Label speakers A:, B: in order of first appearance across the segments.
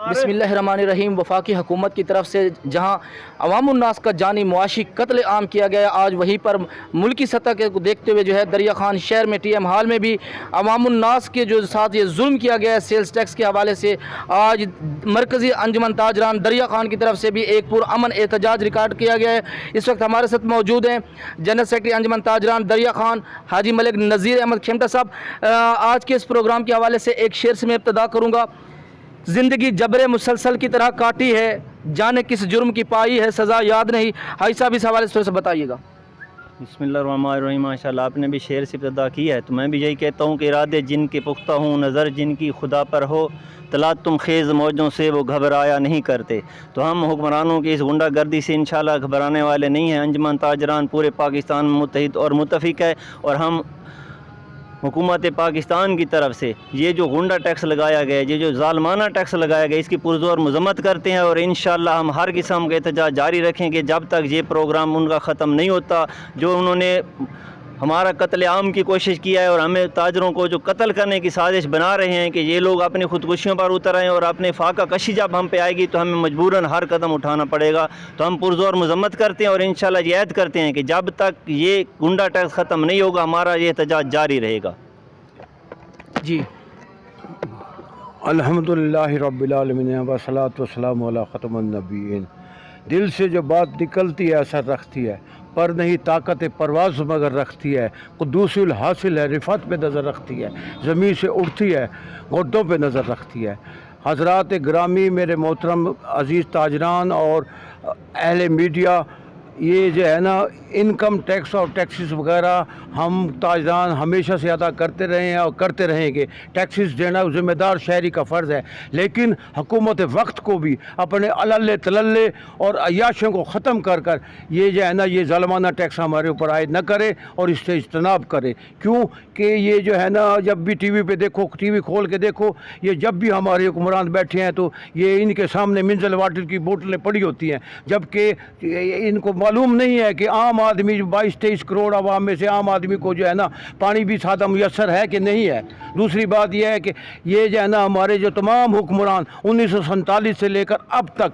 A: बिस्मिल्लाहिर्रहमानिर्रहीम। वफाकी हुकूमत की तरफ से जहां अवामुन्नास का जानी मुआशी कत्ल आम किया गया, आज वहीं पर मुल्की सतह के देखते हुए जो है दरिया खान शहर में TM हाल में भी अवामुन्नास के जो साथ ये जुल्म किया गया है सेल्स टैक्स के हवाले से, आज मरकज़ी अंजुमन ताजरान दरिया खान की तरफ से भी एक पुरअमन एहतजाज रिकॉर्ड किया गया है। इस वक्त हमारे साथ मौजूद हैं जनरल सेक्रेटरी अंजुमन ताजरान दरिया खान हाजी मलिक नज़ीर अहमद खेमटा साहब। आज के इस प्रोग्राम के हवाले से एक शेर से मैं इब्तिदा करूँगा। ज़िंदगी जबरे मुसलसल की तरह काटी है, जाने किस जुर्म की पाई है सज़ा याद नहीं। हाई साहब इस हवाले से थोड़ा सा बताइएगा।
B: बिस्मिल्लाहिर्रहमानिर्रहीम। माशाअल्लाह आपने भी शेर से इब्तिदा की है, तो मैं भी यही कहता हूँ कि इरादे जिनके पुख्ता हूँ, नज़र जिनकी खुदा पर हो, तलात तुम खेज़ मौजों से वो घबराया नहीं करते। तो हम हुक्मरानों की इस गुंडागर्दी से इंशाअल्लाह घबराने वाले नहीं हैं। अंजुमन ताजरान पूरे पाकिस्तान में मुत्तहिद और मुत्तफ़िक है, और हम हुकूमत पाकिस्तान की तरफ से ये जो गुंडा टैक्स लगाया गया, ये जो ज़ालमाना टैक्स लगाया गया, इसकी पुरज़ोर मज़म्मत करते हैं। और इंशाअल्लाह हम हर किस्म के एहतजाज जारी रखेंगे जब तक ये प्रोग्राम उनका ख़त्म नहीं होता। जो उन्होंने हमारा कत्ल आम की कोशिश किया है और हमें ताजरों को जो कत्ल करने की साजिश बना रहे हैं कि ये लोग अपनी ख़ुदकुशियों पर उतर आएँ और अपने फाका कशी जब हम पे आएगी तो हमें मजबूरन हर कदम उठाना पड़ेगा। तो हम पुरज़ोर मज़म्मत करते हैं और इंशाअल्लाह ये ऐद करते हैं कि जब तक ये गुंडा टैक्स ख़त्म नहीं होगा हमारा ये एहतजाज जारी रहेगा।
A: जी
C: अल्हम्दुलिल्लाहि रब्बिल आलमीन वस्सलातु वस्सलामु अला ख़ातमिन नबिय्यीन। दिल से जो बात निकलती है असर रखती है, पर नहीं ताकत परवाज़ मगर रखती है। कुद्दूसुल हासिल है, रिफ़त पे नज़र रखती है, ज़मीन से उठती है, घुटनों पे नज़र रखती है। हज़रात ग्रामी, मेरे मोहतरम अज़ीज़ ताजरान और अहले मीडिया, ये जो है ना इनकम टैक्स और टैक्सेस वगैरह हम ताजरान हमेशा से अदा करते रहे हैं और करते रहेंगे। टैक्सेस देना ज़िम्मेदार शहरी का फ़र्ज़ है, लेकिन हुकूमत वक्त को भी अपने अलल्ले तलल्ले और अय्याशों को ख़त्म कर कर ये जो है ना ये ज़ालमाना टैक्स हमारे ऊपर आयद न करे और इससे इज्तनाब करे। क्यों कि ये जो है ना जब भी TV पे देखो, TV खोल के देखो, ये जब भी हमारे हुक्मरान बैठे हैं तो ये इनके सामने मिनरल वाटर की बोतलें पड़ी होती हैं, जबकि इनको मालूम नहीं है कि आम आदमी 22-23 करोड़ आवाम में से आम आदमी को जो है ना पानी भी सादा मुयस्सर है कि नहीं है। दूसरी बात यह है कि ये जो है ना हमारे जो तमाम हुक्मरान 1947 से लेकर अब तक,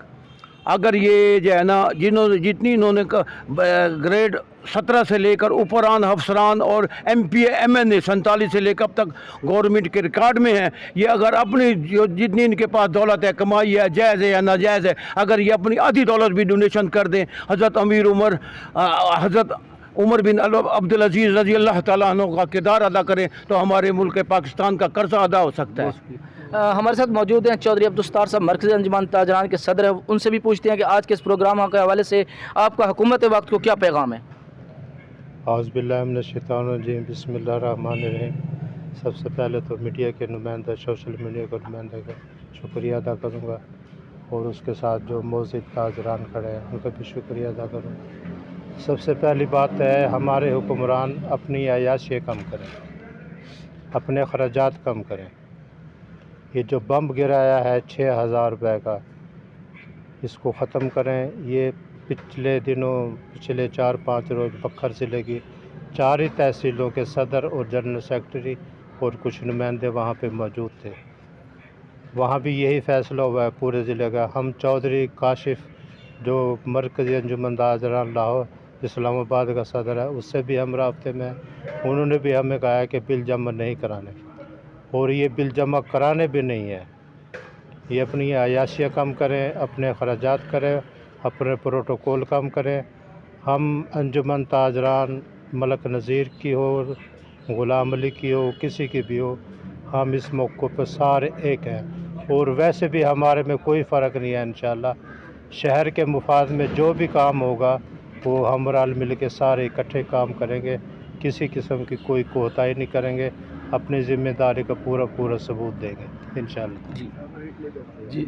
C: अगर ये जो है ना जितनी इन्होंने ग्रेड 17 से लेकर ऊपरान अफसरान और MPA MNA 47 से लेकर अब तक गवर्नमेंट के रिकॉर्ड में है, ये अगर अपनी जो जितनी इनके पास दौलत है, कमाई है, जायज़ है या नाजायज़ है, अगर ये अपनी आधी दौलत भी डोनेशन कर दें, हज़रत उमर बिन अब्दुल अजीज़ रज़ी अल्लाह ताला अन्हु का किरदार अदा करें तो हमारे मुल्क पाकिस्तान का कर्जा अदा हो सकता है।
A: हमारे साथ मौजूद हैं चौधरी अब्दुस्तार साहब, मरकज़ी अंजुमन ताजरान के सदर हैं। उनसे भी पूछते हैं कि आज के इस प्रोग्राम के हवाले से आपका हुकूमत वक्त को क्या पैगाम है।
D: औज़ु बिल्लाहि मिनश शैतानिर रजीम, बिस्मिल्लाहिर्रहमानिर्रहीम। सबसे पहले तो मीडिया के नुमाइंदा, सोशल मीडिया के नुमाइंदा का शुक्रिया अदा करूँगा, और उसके साथ जो मौजूद ताजरान खड़े हैं उनका भी शुक्रिया अदा करूँगा। सबसे पहली बात है हमारे हुक्मरान अपनी अय्याशी कम करें, अपने अखराजात कम करें। ये जो बम गिराया है 6000 रुपये का, इसको ख़त्म करें। ये पिछले दिनों, पिछले 4-5 रोज़ बखर ज़िले की 4 ही तहसीलों के सदर और जनरल सेक्रेटरी और कुछ नुमाइंदे वहाँ पे मौजूद थे। वहाँ भी यही फ़ैसला हुआ है पूरे ज़िले का। हम चौधरी काशिफ जो मरकज़ी अंजुमन ताजरान लाहौर इस्लामाबाद का सदर है, उससे भी हम राब्ते में, उन्होंने भी हमें कहा है कि बिल जमा नहीं कराने, और ये बिल जमा कराने भी नहीं है। ये अपनी अय्याशियाँ कम करें, अपने अखराजात करें, अपने प्रोटोकॉल कम करें। हम अंजुमन ताजरान मलक नज़ीर की हो, ग़ुलाम अली की हो, किसी की भी हो, हम इस मौक़े पर सारे एक हैं, और वैसे भी हमारे में कोई फ़र्क नहीं है। इंशाअल्लाह शहर के मुफाद में जो भी काम होगा वो हम रल मिल के सारे इकट्ठे काम करेंगे, किसी किस्म की कोई कोताही नहीं करेंगे, अपनी ज़िम्मेदारी का पूरा सबूत देंगे इंशाअल्लाह।
E: जी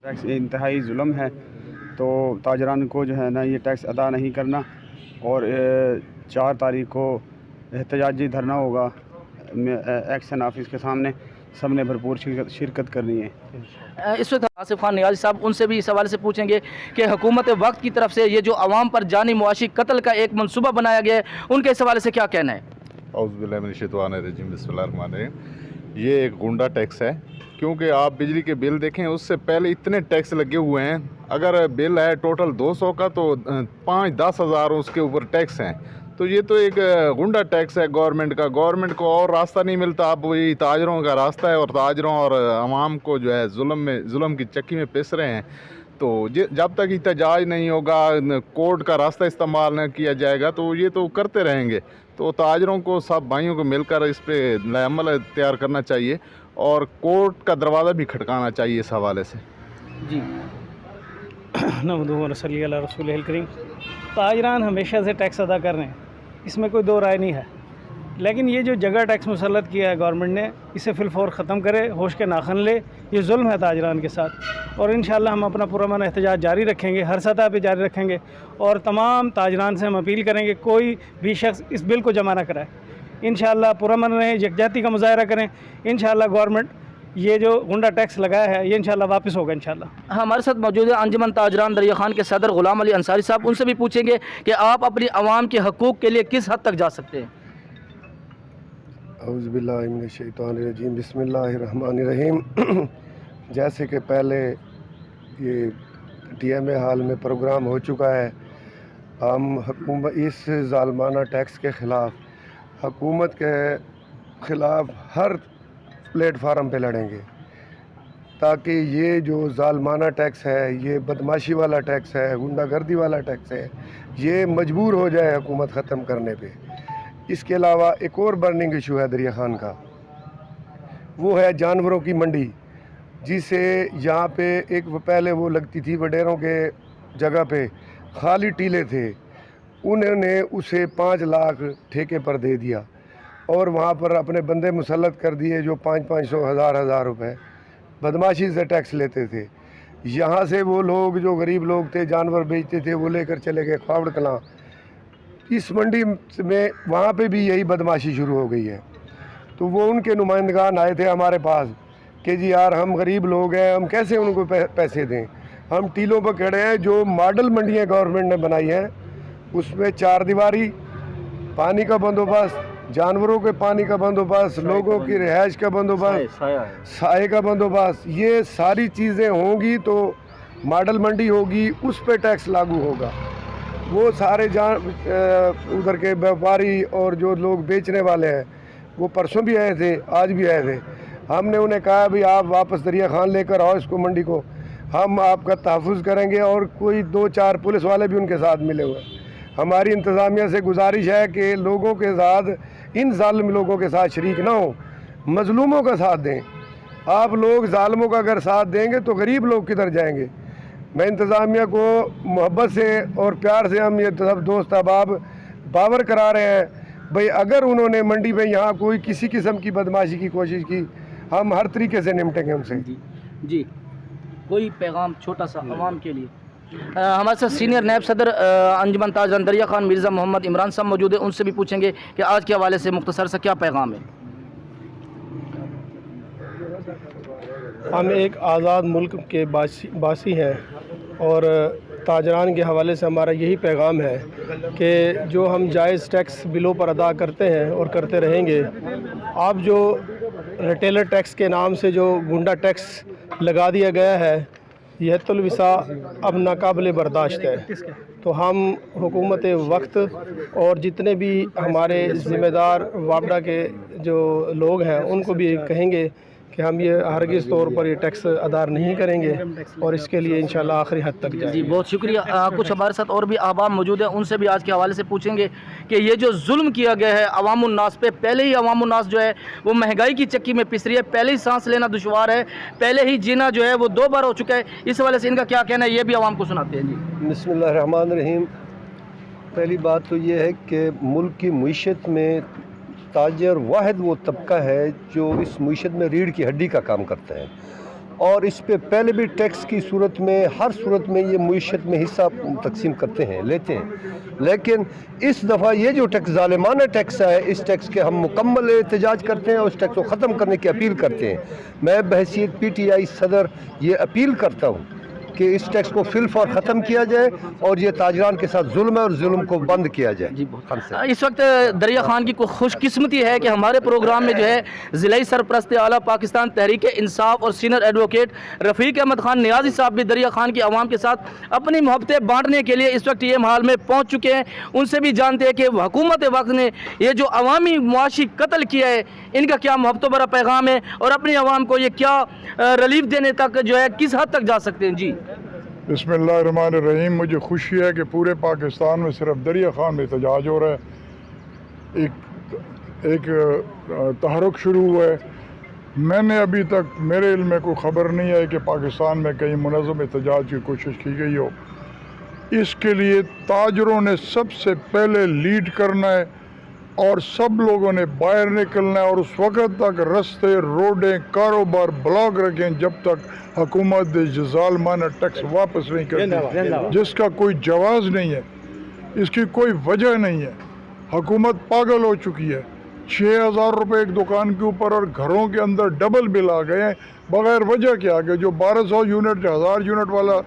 E: टैक्स इंतहाई जुल्म है, तो ताजरान को जो है ना ये टैक्स अदा नहीं करना, और 4 तारीख को एहतजाजी धरना होगा एक्शन ऑफिस के सामने, सब ने भरपूर शिरकत करनी है।
A: इस वक्त आसिफ खान नियाज़ी साहब, उनसे भी इस हवाले से पूछेंगे कि हुकूमत वक्त की तरफ से ये जो आवाम पर जानी मुआशी कत्ल का एक मनसूबा बनाया गया है, उनके इस हवाले से क्या कहना है।
F: औज़ु बिल्लाहि मिनश शैतानिर रजीम, बिस्मिल्लाहिर्रहमानिर्रहीम। ये एक गुंडा टैक्स है, क्योंकि आप बिजली के बिल देखें उससे पहले इतने टैक्स लगे हुए हैं। अगर बिल है टोटल 200 का तो 5-10 हज़ार उसके ऊपर टैक्स हैं। तो ये तो एक गुंडा टैक्स है गवर्नमेंट का। गवर्नमेंट को और रास्ता नहीं मिलता, अब वही ताजरों का रास्ता है और ताजरों और आवाम को जो है जुल्म की चक्की में पिस रहे हैं। तो जब तक एहतजाज नहीं होगा, कोर्ट का रास्ता इस्तेमाल न किया जाएगा तो ये तो करते रहेंगे। तो ताजरों को, सब भाइयों को मिलकर इस पर अमल तैयार करना चाहिए और कोर्ट का दरवाज़ा भी खटकाना चाहिए इस हवाले से।
A: जी
G: नहमदुहु व नसल्ली अला रसूलिहिल करीम। ताजरान हमेशा से टैक्स अदा कर रहे हैं, इसमें कोई दो राय नहीं है, लेकिन ये जो जगह टैक्स मुसल्लत किया है गवर्नमेंट ने, इसे फिलफौर ख़त्म करे, होश के नाखन ले। ये जुल्म है ताजरान के साथ और इंशाअल्लाह हम अपना पुरअमन एहतजाज जारी रखेंगे, हर सतह पे जारी रखेंगे और तमाम ताजरान से हम अपील करेंगे कोई भी शख्स इस बिल को जमा ना कराए। इंशाअल्लाह पुरअमन रहें, यकजहती का मुजाहरा करें। इंशाअल्लाह गवर्नमेंट ये जो गुंडा टैक्स लगाया है ये इंशाअल्लाह वापस होगा इंशाअल्लाह।
A: हमारे साथ मौजूद है अंजुमन ताजरान दरिया खान के सदर ग़ुलाम अली अंसारी साहब। उनसे भी पूछेंगे कि आप अपनी आवाम के हकूक़ के लिए किस हद तक जा सकते हैं।
H: औज़ु बिल्लाहि मिनश शैतानिर रजीम, बिस्मिल्लाहिर रहमानिर रहीम। जैसे कि पहले ये TMA हाल में प्रोग्राम हो चुका है, हम हुकूमत इस ज़ालमाना टैक्स के ख़िलाफ़, हुकूमत के ख़िलाफ़ हर प्लेटफार्म पे लड़ेंगे ताकि ये जो ज़ालमाना टैक्स है, ये बदमाशी वाला टैक्स है, गुंडागर्दी वाला टैक्स है, ये मजबूर हो जाए हुकूमत ख़त्म करने पे। इसके अलावा एक और बर्निंग इशू है दरिया खान का, वो है जानवरों की मंडी, जिसे यहाँ पे एक पहले वो लगती थी वडेरों के जगह पे, खाली टीले थे, उन्होंने उसे 5 लाख ठेके पर दे दिया और वहाँ पर अपने बंदे मुसल्लत कर दिए जो 500-500 हज़ार रुपए बदमाशी से टैक्स लेते थे। यहाँ से वो लोग जो गरीब लोग थे, जानवर बेचते थे, वो लेकर चले गए ख्वाबड़ कलां। इस मंडी में वहाँ पे भी यही बदमाशी शुरू हो गई है। तो वो उनके नुमाइंदगान आए थे हमारे पास कि जी यार हम गरीब लोग हैं, हम कैसे उनको पैसे दें। हम टीलों पर खड़े हैं, जो मॉडल मंडियाँ गवर्नमेंट ने बनाई हैं उसमें 4 दीवारी, पानी का बंदोबस्त, जानवरों के पानी का बंदोबस्त, लोगों की रिहाइश का बंदोबस्त, साए का बंदोबस्त, ये सारी चीज़ें होंगी तो मॉडल मंडी होगी, उस पर टैक्स लागू होगा। वो सारे उधर के व्यापारी और जो लोग बेचने वाले हैं वो परसों भी आए थे, आज भी आए थे। हमने उन्हें कहा भाई आप वापस दरिया खान लेकर आओ इसको मंडी को, हम आपका तहफ़्फ़ुज़ करेंगे। और कोई 2-4 पुलिस वाले भी उनके साथ मिले हुए हैं। हमारी इंतज़ामिया से गुजारिश है कि लोगों के साथ, इन ज़ालिम लोगों के साथ शरीक ना हो, मज़लूमों का साथ दें। आप लोग ज़ालिमों का अगर साथ देंगे तो गरीब लोग किधर जाएंगे। मैं इंतज़ामिया को मोहब्बत से और प्यार से हम ये सब दोस्त अहबाब बावर करा रहे हैं भाई अगर उन्होंने मंडी में यहाँ कोई किसी किस्म की बदमाशी की कोशिश की, हम हर तरीके से निपटेंगे उनसे।
A: जी कोई पैगाम छोटा सा आवाम के लिए। हमारे साथ सीनियर नायब सदर अंजुमन ताजरान दरिया खान मिर्ज़ा मोहम्मद इमरान साहब मौजूद है। उनसे भी पूछेंगे कि आज के हवाले से मुख्तसर सा क्या पैगाम है।
G: हम एक आज़ाद मुल्क के बासी हैं और ताजरान के हवाले से हमारा यही पैगाम है कि जो हम जायज़ टैक्स बिलों पर अदा करते हैं और करते रहेंगे, आप जो रिटेलर टैक्स के नाम से जो गुंडा टैक्स लगा दिया गया है, यह तुलविसा अब नाकाबिल बर्दाश्त है। तो हम हुकूमत वक्त और जितने भी हमारे ज़िम्मेदार वापडा के जो लोग हैं उनको भी कहेंगे कि हम ये हरगिज़ तौर पर ये टैक्स अदा नहीं करेंगे और इसके लिए इंशाल्लाह आखिरी हद तक जाएंगे।
A: जी बहुत शुक्रिया। कुछ हमारे साथ और भी अहबाब मौजूद हैं, उनसे भी आज के हवाले से पूछेंगे कि ये जो जुल्म किया गया है अवामुन्नास पे, पहले ही अवामुन्नास जो है वो महंगाई की चक्की में पिस रही है, पहले ही सांस लेना दुशवार है, पहले ही जीना जो है वो 2 बार हो चुका है। इस हवाले से इनका क्या कहना है ये भी आवाम को सुनाते हैं। जी
H: बिस्मिल्लाहिर्रहमानिर्रहीम। पहली बात तो ये है कि मुल्क की मईशत में ताजर वाहिद वो तबका है जो इस मईशत में रीढ़ की हड्डी का काम करता है और इस पे पहले भी टैक्स की सूरत में, हर सूरत में ये मईशत में हिस्सा तकसीम करते हैं, लेते हैं। लेकिन इस दफ़ा ये जो टैक्स ज़ालिमाना टैक्स है, इस टैक्स के हम मुकम्मल एहतजाज करते हैं और इस टैक्स को ख़त्म करने की अपील करते हैं। मैं बहसीत PTI सदर ये अपील करता हूँ کہ اس ٹیکس کو فی الفور ختم کیا جائے اور یہ تاجران کے ساتھ ظلم ہے اور ظلم کو بند کیا جائے.
A: جی اس وقت دریا خان کی خوش قسمتی ہے کہ ہمارے پروگرام میں جو ہے ضلعی سرپرست اعلیٰ پاکستان تحریک انصاف اور سینئر ایڈوکیٹ رفیق احمد خان نیازی صاحب بھی دریا خان کی عوام کے ساتھ اپنی محبتیں بانٹنے کے لیے اس وقت ٹی ایم ہال میں پہنچ چکے ہیں. ان سے بھی جانتے ہیں کہ حکومت وقت نے یہ جو عوامی معاشی قتل کیا ہے ان کا کیا محبتوں بھرا پیغام ہے اور اپنی عوام کو یہ کیا ریلیف دینے تک جو ہے کس حد تک جا سکتے ہیں. جی
I: بسم اللہ الرحمن الرحیم. مجھے خوشی ہے کہ پورے پاکستان میں صرف دریا خان میں احتجاج ہو رہا ہے. ایک تحرک شروع ہوا ہے. میں نے ابھی تک میرے علم میں کوئی خبر نہیں ہے کہ پاکستان میں کہیں منظم احتجاج کی کوشش کی گئی ہو. اس کے لیے تاجروں نے سب سے پہلے لیڈ کرنا ہے اور سب لوگوں نے باہر نکلنا ہے اور اس وقت تک رستے روڈیں کاروبار بلاک رکھیں جب تک حکومت ظالمانہ ٹیکس واپس نہیں کرتی جس کا کوئی جواز نہیں ہے, اس کی کوئی وجہ نہیں ہے. حکومت پاگل ہو چکی ہے. 6,000 روپے ایک دکان کے اوپر اور گھروں کے اندر ڈبل بل آ گئے ہیں بغیر وجہ کے. آگے جو 1200 یونٹ 1000 یونٹ والا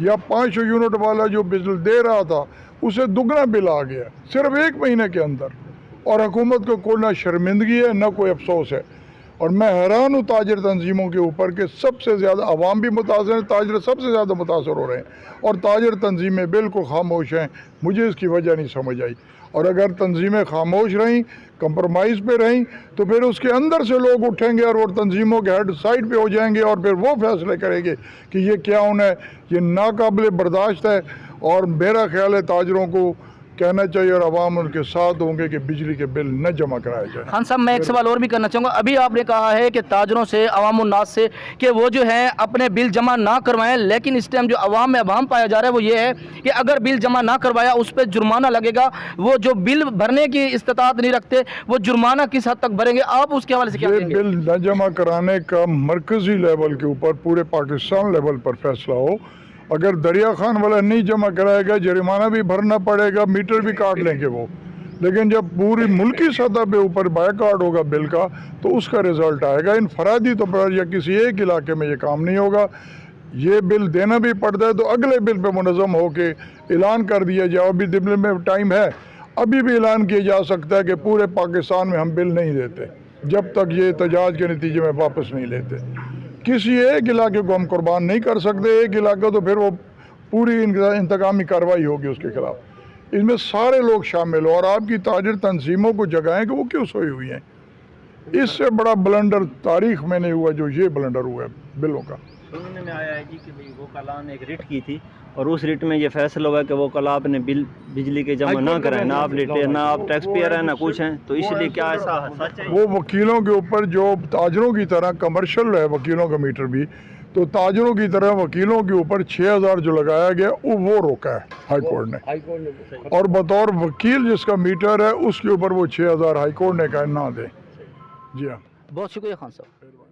I: یا 500 یونٹ والا جو بجلی دے رہا تھا اسے دگنا بل آ گیا صرف ایک مہینے کے اندر. اور حکومت کو کوئی نہ شرمندگی ہے نہ کوئی افسوس ہے. اور میں حیران ہوں تاجر تنظیموں کے اوپر کہ سب سے زیادہ عوام بھی متاثر ہیں, تاجر سب سے زیادہ متاثر ہو رہے ہیں اور تاجر تنظیمیں بالکل خاموش ہیں. مجھے اس کی وجہ نہیں سمجھ آئی. اور اگر تنظیمیں خاموش رہیں, کمپرومائز پہ رہیں, تو پھر اس کے اندر سے لوگ اٹھیں گے اور وہ تنظیموں کے ہیڈ سائڈ پہ ہو جائیں گے اور پھر وہ فیصلے کریں گے کہ یہ کیا ہونا ہے. یہ ناقابل برداشت ہے اور میرا خیال ہے تاجروں کو کہنا چاہیے اور عوام ان کے ساتھ ہوں گے کہ بجلی کے بل نہ جمع کرائے جائیں.
A: خان صاحب میں ایک سوال اور بھی کرنا چاہوں گا. ابھی آپ نے کہا ہے کہ تاجروں سے عوام الناس سے کہ وہ جو ہیں اپنے بل جمع نہ کروائیں, لیکن اس ٹائم جو عوام میں عوام پایا جا رہا ہے وہ یہ ہے کہ اگر بل جمع نہ کروایا اس پہ جرمانہ لگے گا. وہ جو بل بھرنے کی استطاعت نہیں رکھتے وہ جرمانہ کس حد تک بھریں گے, آپ اس کے حوالے سے کیا کہیں گے؟
I: یہ بل نہ جمع کرانے کا مرکزی لیول کے اوپر پورے پاکستان لیول پر فیصلہ ہو. اگر دریا خان والا نہیں جمع کرائے گا جرمانہ بھی بھرنا پڑے گا, میٹر بھی کاٹ لیں گے وہ. لیکن جب پوری ملکی سطح پہ اوپر بائیکاٹ ہوگا بل کا تو اس کا رزلٹ آئے گا. انفرادی طور پر یا کسی ایک علاقے میں یہ کام نہیں ہوگا. یہ بل دینا بھی پڑتا ہے تو اگلے بل پہ منظم ہو کے اعلان کر دیا جائے. ابھی دن میں ٹائم ہے, ابھی بھی اعلان کیا جا سکتا ہے کہ پورے پاکستان میں ہم بل نہیں دیتے جب تک یہ احتجاج کے نتیجے میں واپس نہیں لیتے. کسی ایک علاقے کو ہم قربان نہیں کر سکتے. ایک علاقہ تو پھر وہ پوری انتقامی کارروائی ہوگی اس کے خلاف. اس میں سارے لوگ شامل ہو اور آپ کی تاجر تنظیموں کو جگائیں کہ وہ کیوں سوئی ہوئی ہیں. اس سے بڑا بلنڈر تاریخ میں نہیں ہوا جو یہ بلنڈر ہوا ہے بلوں کا.
B: سننے میں آیا ہے جی کہ وہ کل نے ایک ریٹ کی تھی اور اس ریٹ میں یہ فیصلہ ہوا کہ وہ کل آپ نے بل بجلی کے جمع نہ کرائیں, نہ آپ لیٹے نہ آپ ٹیکس پیئر ہیں نہ کچھ ہیں. تو اس لیے کیا ایسا سچ ہے؟
I: وہ وکیلوں کے اوپر جو تاجروں کی طرح کمرشل ہے وکیلوں کا میٹر بھی, تو تاجروں کی طرح وکیلوں کے اوپر 6,000 جو لگایا گیا وہ روکا ہے ہائی کورٹ نے. اور بطور وکیل جس کا میٹر ہے اس کے اوپر وہ 6,000 ہائی کورٹ نے کہا نہ دیں. جی ہاں,
A: بہت شکریہ خان صاحب.